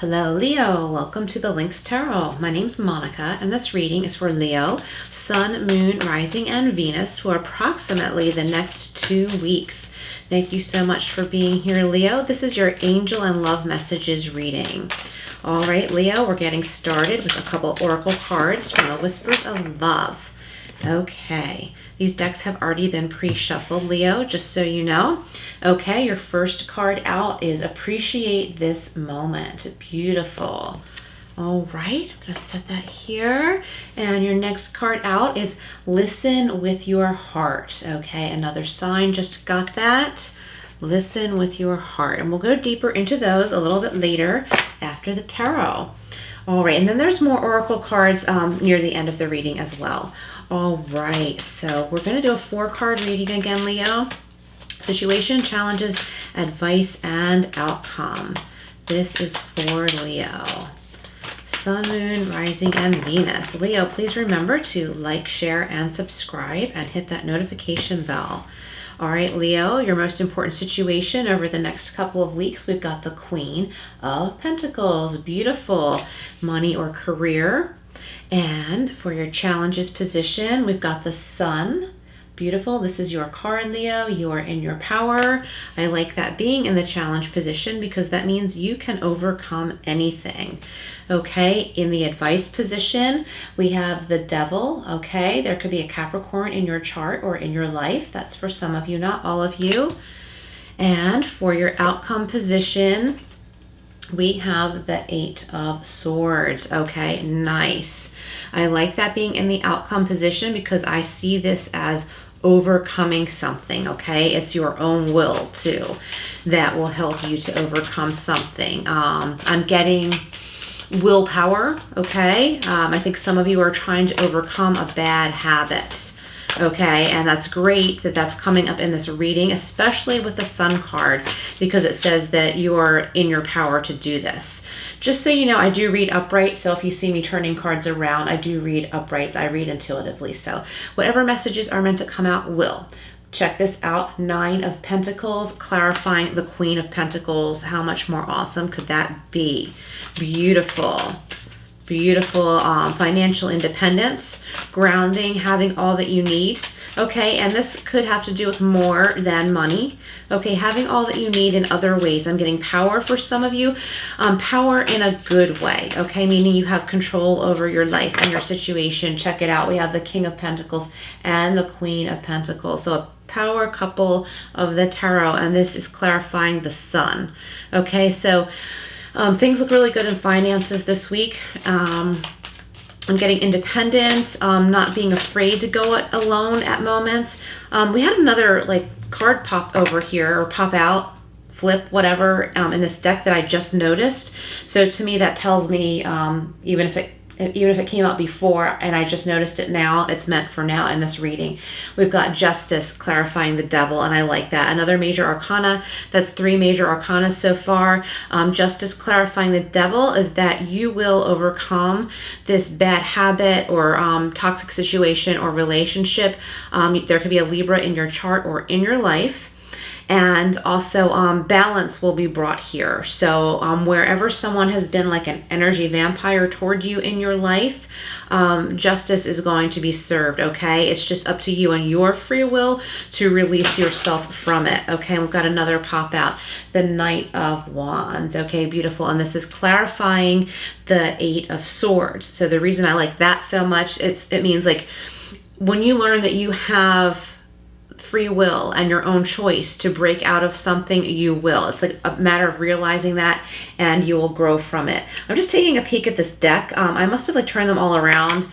Hello Leo, welcome to the Lynx Tarot. My name's Monica and this reading is for Leo, Sun, Moon, Rising, and Venus for approximately the next 2 weeks. Thank you so much for being here, Leo. This is your Angel and Love Messages reading. All right, Leo, we're getting started with a couple oracle cards from the Whispers of Love. Okay, these decks have already been pre-shuffled, Leo, just so you know. Okay, your first card out is Appreciate This Moment. Beautiful. All right, I'm going to set that here. And your next card out is Listen with Your Heart. Okay, another sign, just got that. Listen with your heart. And we'll go deeper into those a little bit later after the tarot. All right, and then there's more oracle cards near the end of the reading as well. All right, so we're going to do a 4-card reading again, Leo. Situation, challenges, advice, and outcome. This is for Leo. Sun, Moon, Rising, and Venus. Leo, please remember to like, share, and subscribe, and hit that notification bell. All right, Leo, your most important situation over the next couple of weeks, we've got the Queen of Pentacles. Beautiful. Money or career. And for your challenges position, we've got the Sun. Beautiful. This is your card, Leo. You are in your power. I like that being in the challenge position because that means you can overcome anything. Okay, in the advice position, we have the Devil. Okay, there could be a Capricorn in your chart or in your life. That's for some of you, not all of you. And for your outcome position, we have the 8 of Swords. Okay, nice. I like that being in the outcome position because I see this as overcoming something. Okay, it's your own will too that will help you to overcome something. I'm getting willpower. Okay, I think some of you are trying to overcome a bad habit. Okay, and that's great that that's coming up in this reading, especially with the Sun card, because it says that you are in your power to do this. Just so you know, I do read upright, so if you see me turning cards around, I do read uprights. I read intuitively, so whatever messages are meant to come out will. Check this out, 9 of Pentacles, clarifying the Queen of Pentacles. How much more awesome could that be? Beautiful. Beautiful financial independence, grounding, having all that you need. Okay, and this could have to do with more than money. Okay, having all that you need in other ways. I'm getting power for some of you, power in a good way. Okay, meaning you have control over your life and your situation. Check it out. We have the King of Pentacles and the Queen of Pentacles. So a power couple of the tarot, and this is clarifying the Sun. Okay, so things look really good in finances this week. I'm getting independence, not being afraid to go it alone at moments. We had another card pop over here, or pop out, flip, whatever, in this deck that I just noticed. So to me, that tells me even if it came out before and I just noticed it now, it's meant for now in this reading. We've got Justice clarifying the Devil, and I like that. Another major arcana. That's 3 major arcanas so far. Justice clarifying the Devil is that you will overcome this bad habit or toxic situation or relationship. There could be a Libra in your chart or in your life. And also balance will be brought here. So wherever someone has been like an energy vampire toward you in your life, justice is going to be served, okay? It's just up to you and your free will to release yourself from it, okay? And we've got another pop out, the Knight of Wands, okay? Beautiful. And this is clarifying the 8 of Swords. So the reason I like that so much, it means like when you learn that you have free will and your own choice to break out of something, you will. It's like a matter of realizing that, and you will grow from it. I'm just taking a peek at this deck. I must have turned them all around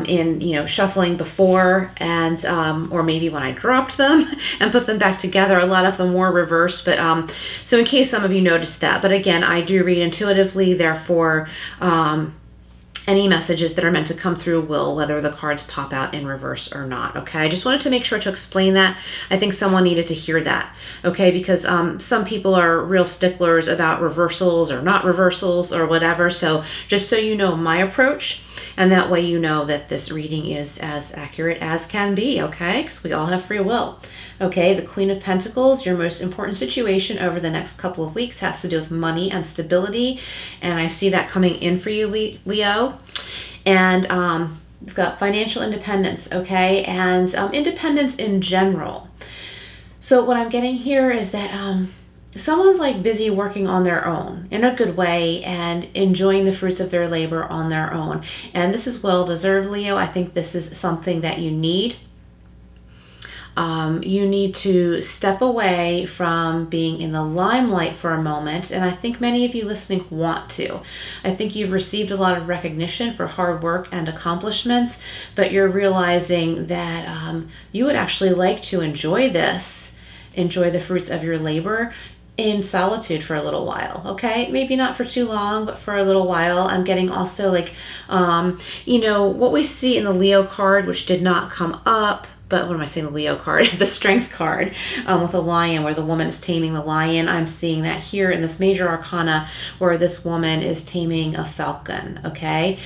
in shuffling before, and or maybe when I dropped them and put them back together. A lot of them were reversed, but so in case some of you noticed that. But again, I do read intuitively, therefore any messages that are meant to come through will, whether the cards pop out in reverse or not, okay? I just wanted to make sure to explain that. I think someone needed to hear that, okay? Because some people are real sticklers about reversals or not reversals or whatever. So just so you know my approach, And that way you know that this reading is as accurate as can be, okay? Because we all have free will. Okay, the Queen of Pentacles, your most important situation over the next couple of weeks has to do with money and stability. And I see that coming in for you, Leo. And we've got financial independence, okay? And independence in general. So what I'm getting here is that someone's like busy working on their own in a good way and enjoying the fruits of their labor on their own. And this is well deserved, Leo. I think this is something that you need. You need to step away from being in the limelight for a moment. And I think many of you listening want to. I think you've received a lot of recognition for hard work and accomplishments, but you're realizing that you would actually like to enjoy the fruits of your labor in solitude for a little while, okay? Maybe not for too long, but for a little while. I'm getting also like, what we see in the Leo card, which did not come up, but what am I saying, the Leo card? The Strength card with a lion where the woman is taming the lion. I'm seeing that here in this major arcana where this woman is taming a falcon, okay?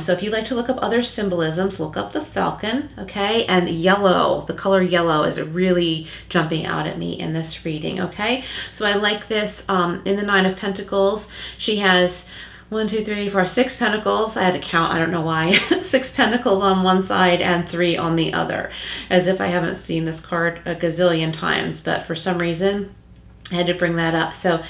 So if you'd like to look up other symbolisms, look up the falcon, okay? And yellow, the color yellow is really jumping out at me in this reading, okay? So I like this in the Nine of Pentacles. She has 1, 2, 3, 4, 6 pentacles. I had to count, I don't know why. 6 pentacles on one side and 3 on the other. As if I haven't seen this card a gazillion times, but for some reason, I had to bring that up. So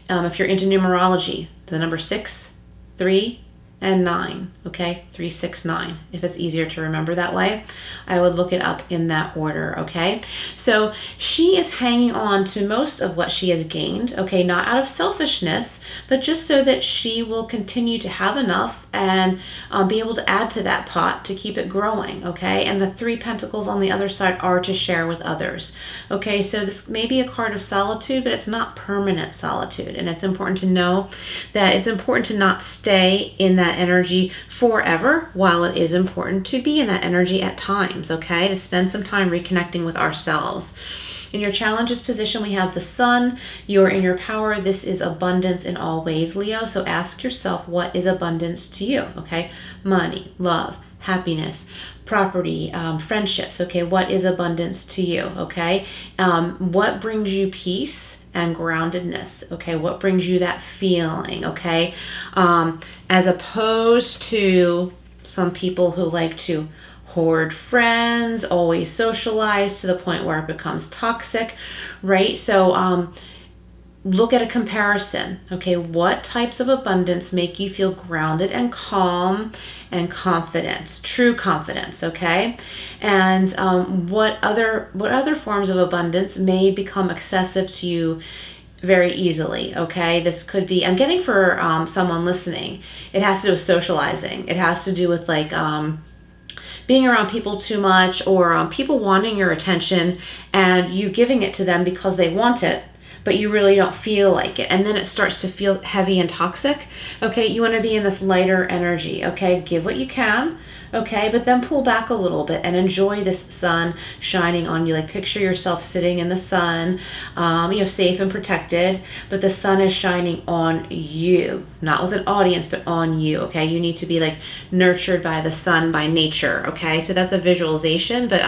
if you're into numerology, the number 6, 3, and 9, okay? 3, 6, 9. If it's easier to remember that way, I would look it up in that order, okay? So she is hanging on to most of what she has gained, okay? Not out of selfishness, but just so that she will continue to have enough and be able to add to that pot to keep it growing, okay? And the 3 pentacles on the other side are to share with others, okay? So this may be a card of solitude, but it's not permanent solitude. And it's important to know that it's important to not stay in that energy forever, while it is important to be in that energy at times, okay? To spend some time reconnecting with ourselves. In your challenges position, we have the Sun. You're in your power. This is abundance in all ways, Leo. So ask yourself, what is abundance to you, okay? Money, love, happiness, property, friendships, okay? What is abundance to you, okay? What brings you peace and groundedness, okay? What brings you that feeling, okay? As opposed to some people who like to hoard friends, always socialize to the point where it becomes toxic, right? So look at a comparison, okay? What types of abundance make you feel grounded and calm and confident, true confidence, okay? And what other forms of abundance may become excessive to you very easily, okay? This could be, I'm getting for someone listening, it has to do with socializing. It has to do with like being around people too much, or people wanting your attention and you giving it to them because they want it, but you really don't feel like it. And then it starts to feel heavy and toxic. Okay, you want to be in this lighter energy, okay? Give what you can, okay? But then pull back a little bit and enjoy this sun shining on you. Like picture yourself sitting in the sun, safe and protected, but the sun is shining on you, not with an audience, but on you, okay? You need to be like nurtured by the sun, by nature, okay? So that's a visualization, but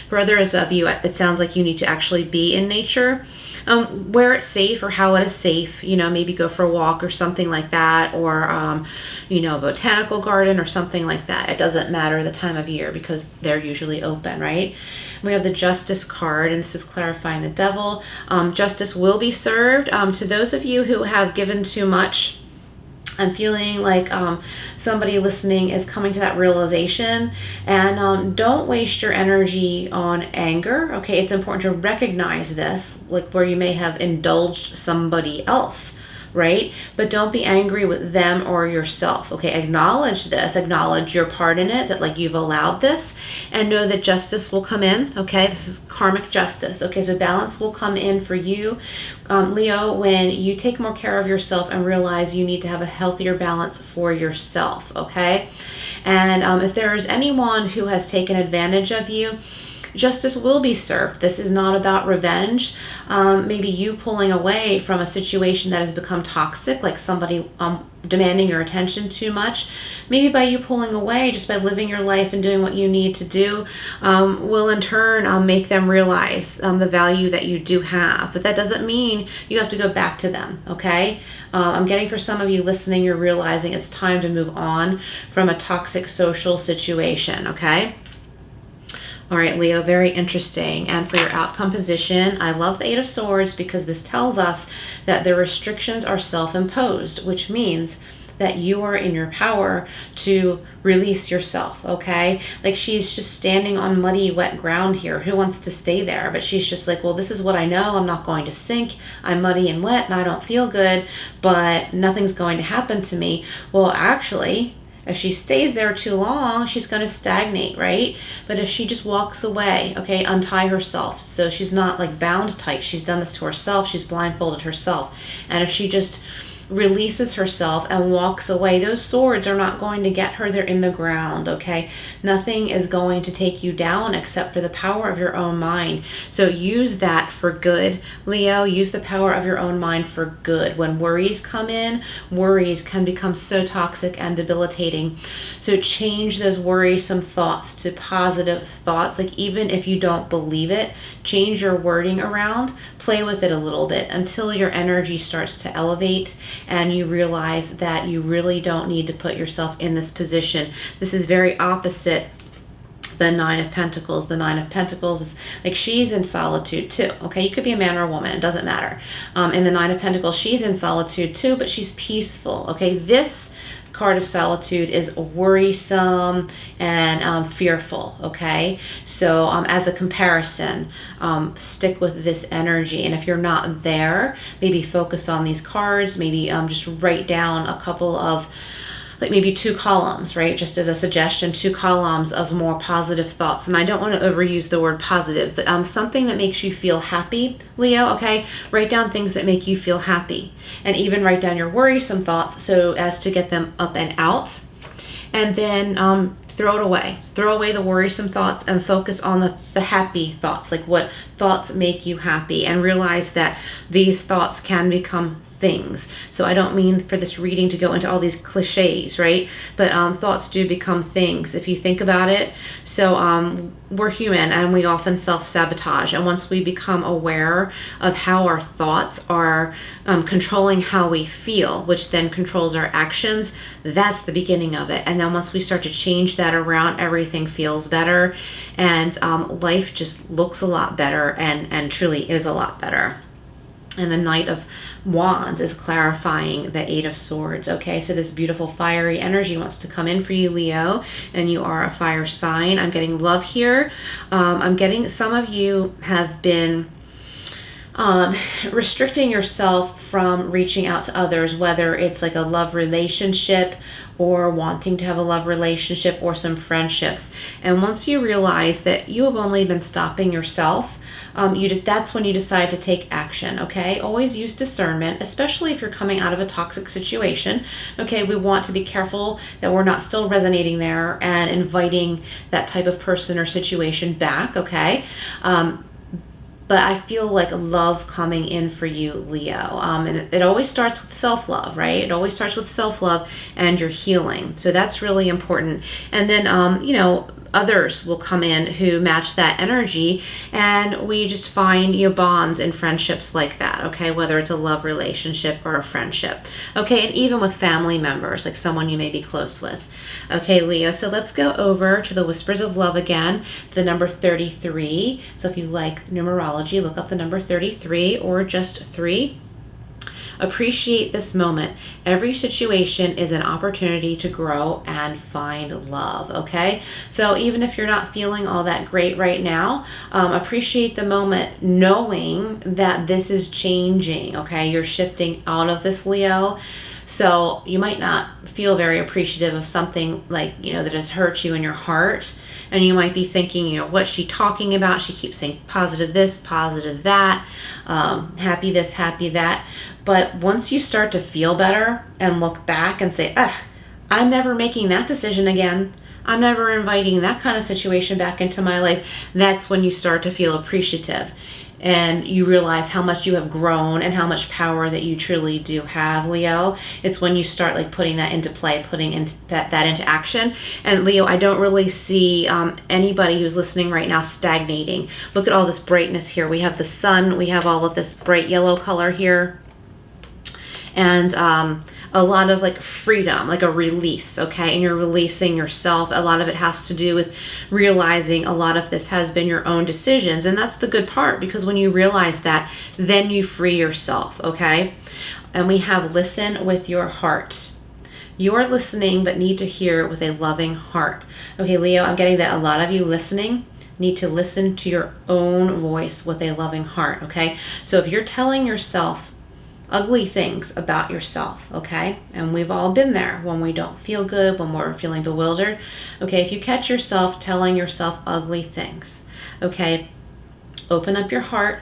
for others of you, it sounds like you need to actually be in nature. Where it's safe or how it is safe, maybe go for a walk or something like that, or, a botanical garden or something like that. It doesn't matter the time of year because they're usually open, right? We have the Justice card, and this is clarifying the devil. Justice will be served. To those of you who have given too much, I'm feeling like somebody listening is coming to that realization, and don't waste your energy on anger, okay? It's important to recognize this, like where you may have indulged somebody else, right? But don't be angry with them or yourself, okay? Acknowledge this, acknowledge your part in it, that like you've allowed this, and know that justice will come in, okay? This is karmic justice, okay? So balance will come in for you, Leo, when you take more care of yourself and realize you need to have a healthier balance for yourself, okay? And if there is anyone who has taken advantage of you, justice will be served. This is not about revenge. Maybe you pulling away from a situation that has become toxic, like somebody demanding your attention too much. Maybe by you pulling away, just by living your life and doing what you need to do, will in turn make them realize the value that you do have. But that doesn't mean you have to go back to them, okay? I'm getting for some of you listening, you're realizing it's time to move on from a toxic social situation, okay? All right, Leo, very interesting. And for your outcome position, I love the Eight of Swords because this tells us that the restrictions are self-imposed, which means that you are in your power to release yourself, okay? Like she's just standing on muddy, wet ground here. Who wants to stay there? But she's just like, well, this is what I know. I'm not going to sink. I'm muddy and wet and I don't feel good, but nothing's going to happen to me. Well, actually, if she stays there too long, she's going to stagnate, right? But if she just walks away, okay, untie herself. So she's not like bound tight. She's done this to herself. She's blindfolded herself. And if she just releases herself and walks away, those swords are not going to get her. They're in the ground, okay? Nothing is going to take you down except for the power of your own mind. So use that for good, Leo. Use the power of your own mind for good. When worries come in, worries can become so toxic and debilitating. So change those worrisome thoughts to positive thoughts. Like even if you don't believe it, change your wording around, play with it a little bit until your energy starts to elevate and you realize that you really don't need to put yourself in this position. This is very opposite the Nine of Pentacles. The Nine of Pentacles is like she's in solitude too. Okay, you could be a man or a woman, it doesn't matter. In the Nine of Pentacles, she's in solitude too, but she's peaceful. Okay, this card of solitude is worrisome and fearful, okay? So as a comparison, stick with this energy. And if you're not there, maybe focus on these cards, maybe just write down a couple of, like maybe 2 columns, right? Just as a suggestion, 2 columns of more positive thoughts. And I don't want to overuse the word positive, but something that makes you feel happy, Leo, okay? Write down things that make you feel happy. And even write down your worrisome thoughts so as to get them up and out. And then throw it away. Throw away the worrisome thoughts and focus on the happy thoughts, like what thoughts make you happy, and realize that these thoughts can become things. So I don't mean for this reading to go into all these cliches, right? But thoughts do become things if you think about it. So we're human and we often self-sabotage. And once we become aware of how our thoughts are controlling how we feel, which then controls our actions, that's the beginning of it. And then once we start to change that around, everything feels better and life just looks a lot better and truly is a lot better. And the Knight of Wands is clarifying the Eight of Swords. Okay, so this beautiful fiery energy wants to come in for you, Leo, and you are a fire sign. I'm getting love here. I'm getting some of you have been restricting yourself from reaching out to others, whether it's like a love relationship or wanting to have a love relationship or some friendships. And once you realize that you have only been stopping yourself, that's when you decide to take action, okay? Always use discernment, especially if you're coming out of a toxic situation, okay? We want to be careful that we're not still resonating there and inviting that type of person or situation back, okay? But I feel like love coming in for you, Leo. And it always starts with self-love, right? It always starts with self-love and your healing. So that's really important. And then, others will come in who match that energy, and we just find bonds and friendships like that, okay, whether it's a love relationship or a friendship, okay, and even with family members, like someone you may be close with. Okay, Leo, so let's go over to the Whispers of Love again, the number 33. So if you like numerology, look up the number 33 or just 3. Appreciate this moment. Every situation is an opportunity to grow and find love, okay? So even if you're not feeling all that great right now, appreciate the moment knowing that this is changing, okay? You're shifting out of this, Leo. So you might not feel very appreciative of something like, that has hurt you in your heart. And you might be thinking, what's she talking about? She keeps saying positive this, positive that, happy this, happy that. But once you start to feel better and look back and say, I'm never making that decision again. I'm never inviting that kind of situation back into my life. That's when you start to feel appreciative and you realize how much you have grown and how much power that you truly do have, Leo. It's when you start like putting that into play, putting into that into action. And Leo, I don't really see anybody who's listening right now stagnating. Look at all this brightness here. We have the sun, we have all of this bright yellow color here, and a lot of like freedom, like a release, okay? And you're releasing yourself. A lot of it has to do with realizing a lot of this has been your own decisions. And that's the good part, because when you realize that, then you free yourself, okay? And we have listen with your heart. You're listening, but need to hear with a loving heart. Okay, Leo, I'm getting that a lot of you listening need to listen to your own voice with a loving heart, okay? So if you're telling yourself ugly things about yourself, okay? And we've all been there when we don't feel good, when we're feeling bewildered. Okay, if you catch yourself telling yourself ugly things, okay, open up your heart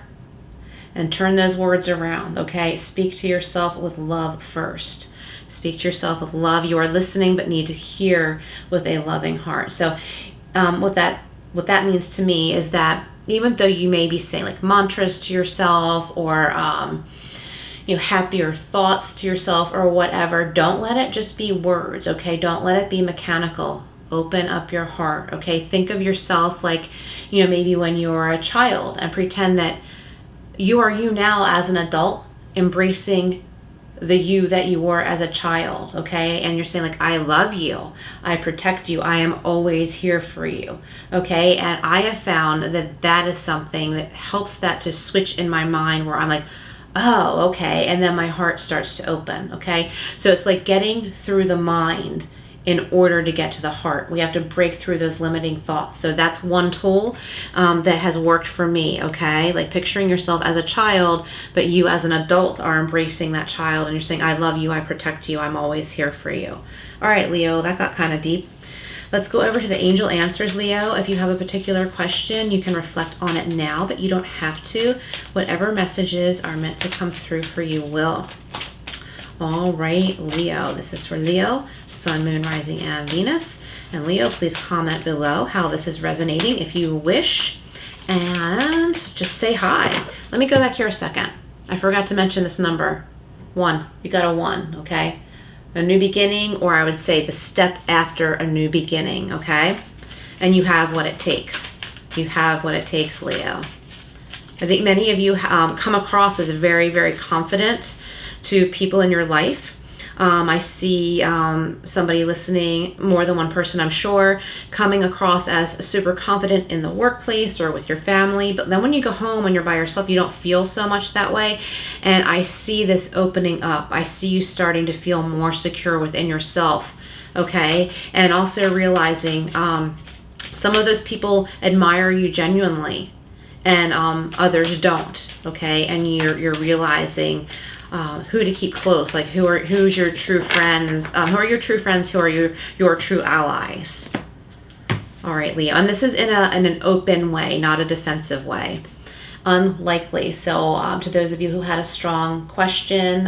and turn those words around, okay? Speak to yourself with love first. Speak to yourself with love. You are listening, but need to hear with a loving heart. So what that means to me is that even though you may be saying like mantras to yourself or happier thoughts to yourself or whatever, don't let it just be words, okay? Don't let it be mechanical. Open up your heart, okay? Think of yourself like, maybe when you were a child, and pretend that you are you now as an adult, embracing the you that you were as a child, okay? And you're saying like, I love you, I protect you, I am always here for you, okay? And I have found that that is something that helps that to switch in my mind, where I'm like, oh, okay. And then my heart starts to open, okay? So it's like getting through the mind in order to get to the heart. We have to break through those limiting thoughts. So that's one tool that has worked for me, okay? Like picturing yourself as a child, but you as an adult are embracing that child and you're saying, I love you, I protect you, I'm always here for you. All right, Leo, that got kind of deep. Let's go over to the angel answers, Leo. If you have a particular question, you can reflect on it now, but you don't have to. Whatever messages are meant to come through for you will. All right, Leo. This is for Leo, Sun, Moon, Rising, and Venus. And Leo, please comment below how this is resonating if you wish. And just say hi. Let me go back here a second. I forgot to mention this number. 1. You got a 1, okay? A new beginning, or I would say the step after a new beginning, okay? And you have what it takes. You have what it takes, Leo. I think many of you come across as very, very confident to people in your life. I see somebody listening, more than one person I'm sure, coming across as super confident in the workplace or with your family. But then when you go home and you're by yourself, you don't feel so much that way. And I see this opening up. I see you starting to feel more secure within yourself, okay? And also realizing some of those people admire you genuinely and others don't, okay? And you're realizing who to keep close, like who's your true friends, who are your true friends, who are your true allies. All right, Leo, and this is in an open way, not a defensive way. Unlikely. So to those of you who had a strong question,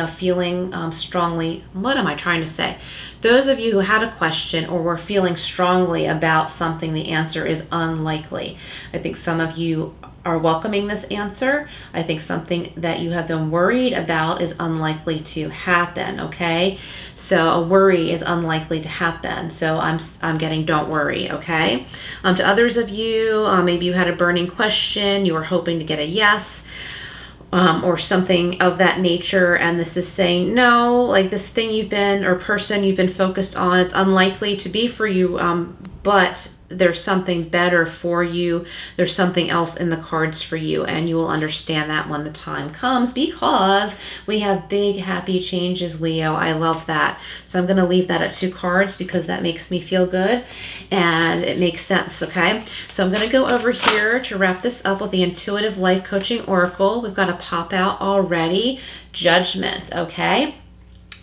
feeling strongly, what am I trying to say? Those of you who had a question or were feeling strongly about something, the answer is unlikely. I think some of you are welcoming this answer. I think something that you have been worried about is unlikely to happen, okay? So a worry is unlikely to happen. So I'm getting don't worry, okay? To others of you, maybe you had a burning question, you were hoping to get a yes, or something of that nature, and this is saying no, like this thing person you've been focused on, it's unlikely to be for you, but there's something better for you. There's something else in the cards for you, and you will understand that when the time comes, because we have big happy changes, Leo. I love that. So I'm going to leave that at 2 cards because that makes me feel good and it makes sense, okay? So I'm going to go over here to wrap this up with the Intuitive Life Coaching Oracle. We've got a pop out already. Judgment, okay?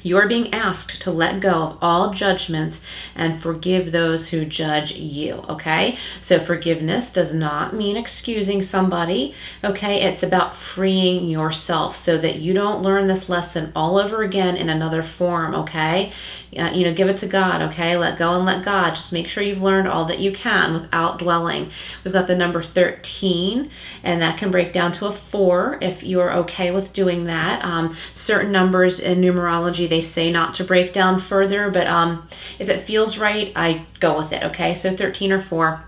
You are being asked to let go of all judgments and forgive those who judge you, okay? So forgiveness does not mean excusing somebody, okay? It's about freeing yourself so that you don't learn this lesson all over again in another form, okay? Give it to God, okay? Let go and let God. Just make sure you've learned all that you can without dwelling. We've got the number 13, and that can break down to a 4 if you're okay with doing that. Certain numbers in numerology, they say not to break down further, but if it feels right, I go with it, okay? So 13 or 4.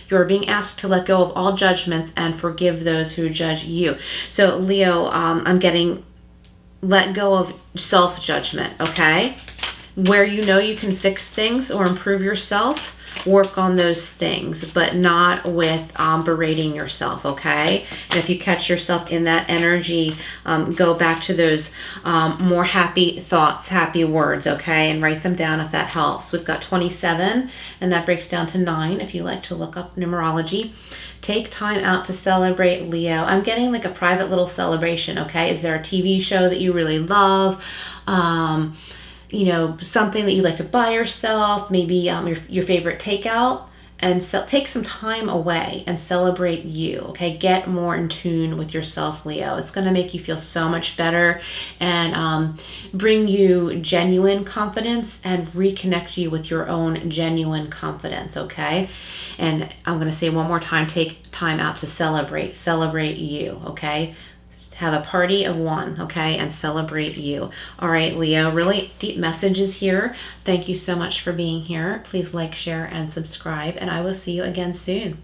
You're being asked to let go of all judgments and forgive those who judge you. So Leo, I'm getting let go of self-judgment, okay? Where you know you can fix things or improve yourself, work on those things, but not with berating yourself, okay? And if you catch yourself in that energy, go back to those more happy thoughts, happy words, okay? And write them down if that helps. We've got 27, and that breaks down to 9 if you like to look up numerology. Take time out to celebrate, Leo. I'm getting like a private little celebration, okay? Is there a TV show that you really love? Something that you like to buy yourself, maybe your favorite takeout, and take some time away and celebrate you, okay? Get more in tune with yourself, Leo. It's going to make you feel so much better and bring you genuine confidence and reconnect you with your own genuine confidence, okay? And I'm going to say one more time, take time out to celebrate you, okay? Have a party of one, okay, and celebrate you. All right, Leo, really deep messages here. Thank you so much for being here. Please like, share, and subscribe, and I will see you again soon.